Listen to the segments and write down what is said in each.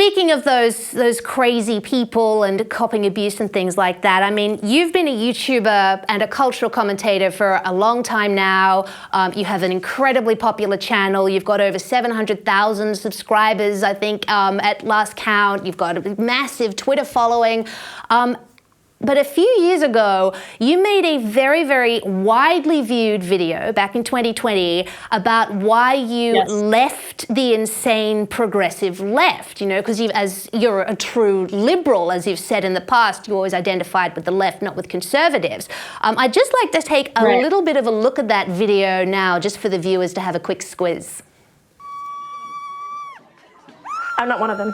speaking of those crazy people and copping abuse and things like that, I mean, you've been a YouTuber and a cultural commentator for a long time now. You have an incredibly popular channel. You've got over 700,000 subscribers, I think, at last count. You've got a massive Twitter following. But a few years ago, you made a very, very widely viewed video back in 2020 about why you left the insane progressive left, you know, because as you're a true liberal, as you've said in the past, you always identified with the left, not with conservatives. I'd just like to take a little bit of a look at that video now, just for the viewers to have a quick squiz. I'm not one of them.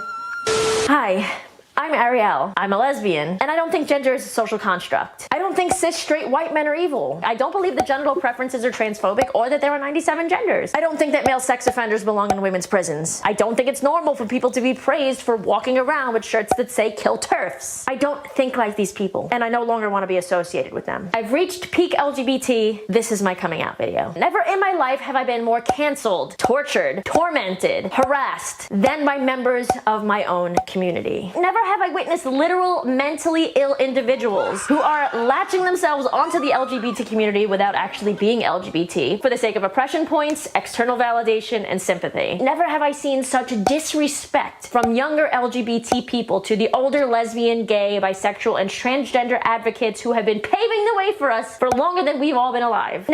Hi. I'm Arielle. I'm a lesbian, and I don't think gender is a social construct. I don't think cis straight white men are evil. I don't believe that genital preferences are transphobic or that there are 97 genders. I don't think that male sex offenders belong in women's prisons. I don't think it's normal for people to be praised for walking around with shirts that say kill TERFs. I don't think like these people, and I no longer want to be associated with them. I've reached peak LGBT. This is my coming out video. Never in my life have I been more canceled, tortured, tormented, harassed than by members of my own community. Never have I witnessed literal mentally ill individuals who are latching themselves onto the LGBT community without actually being LGBT for the sake of oppression points, external validation, and sympathy. Never have I seen such disrespect from younger LGBT people to the older lesbian, gay, bisexual, and transgender advocates who have been paving the way for us for longer than we've all been alive.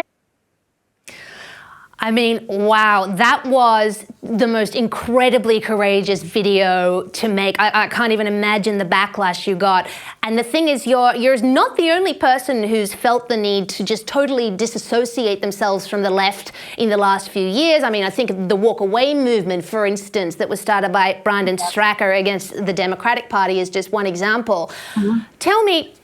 I mean, wow, that was the most incredibly courageous video to make. I can't even imagine the backlash you got. And the thing is, you're not the only person who's felt the need to just totally disassociate themselves from the left in the last few years. I mean, I think the walk away movement, for instance, that was started by Brandon Stracker against the Democratic Party is just one example. Tell me,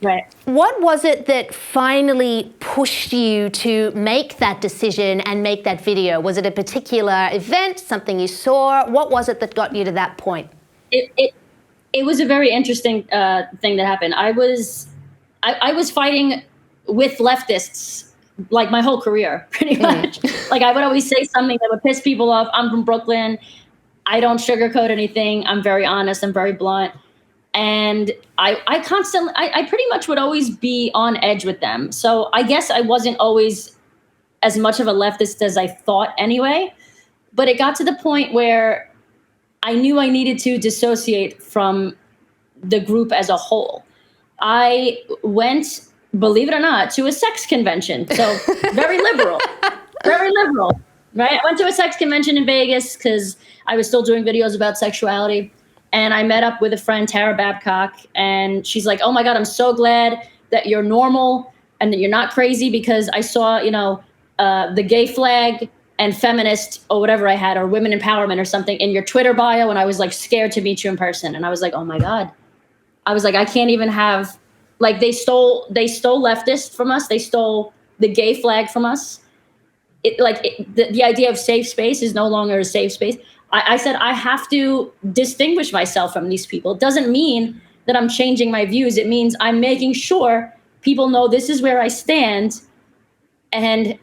what was it that finally pushed you to make that decision and make that video? Was it a particular event, something you saw? What was it that got you to that point? It was a very interesting thing that happened. I was fighting with leftists like my whole career, pretty much. Like I would always say something that would piss people off. I'm from Brooklyn. I don't sugarcoat anything. I'm very honest. I'm very blunt. And I pretty much would always be on edge with them. So I guess I wasn't always as much of a leftist as I thought anyway. But it got to the point where I knew I needed to dissociate from the group as a whole. I went, believe it or not, to a sex convention. So very liberal, very liberal, right? I went to a sex convention in Vegas because I was still doing videos about sexuality. And I met up with a friend, Tara Babcock, and she's like, oh my God, I'm so glad that you're normal and that you're not crazy, because I saw, you know, the gay flag and feminist or whatever I had, or women empowerment or something in your Twitter bio. And I was like scared to meet you in person. And I was like, oh my God. I was like, I can't even have, like, they stole leftists from us. They stole the gay flag from us. The idea of safe space is no longer a safe space. I said, I have to distinguish myself from these people. It doesn't mean that I'm changing my views. It means I'm making sure people know this is where I stand. And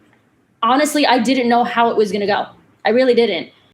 honestly, I didn't know how it was going to go. I really didn't.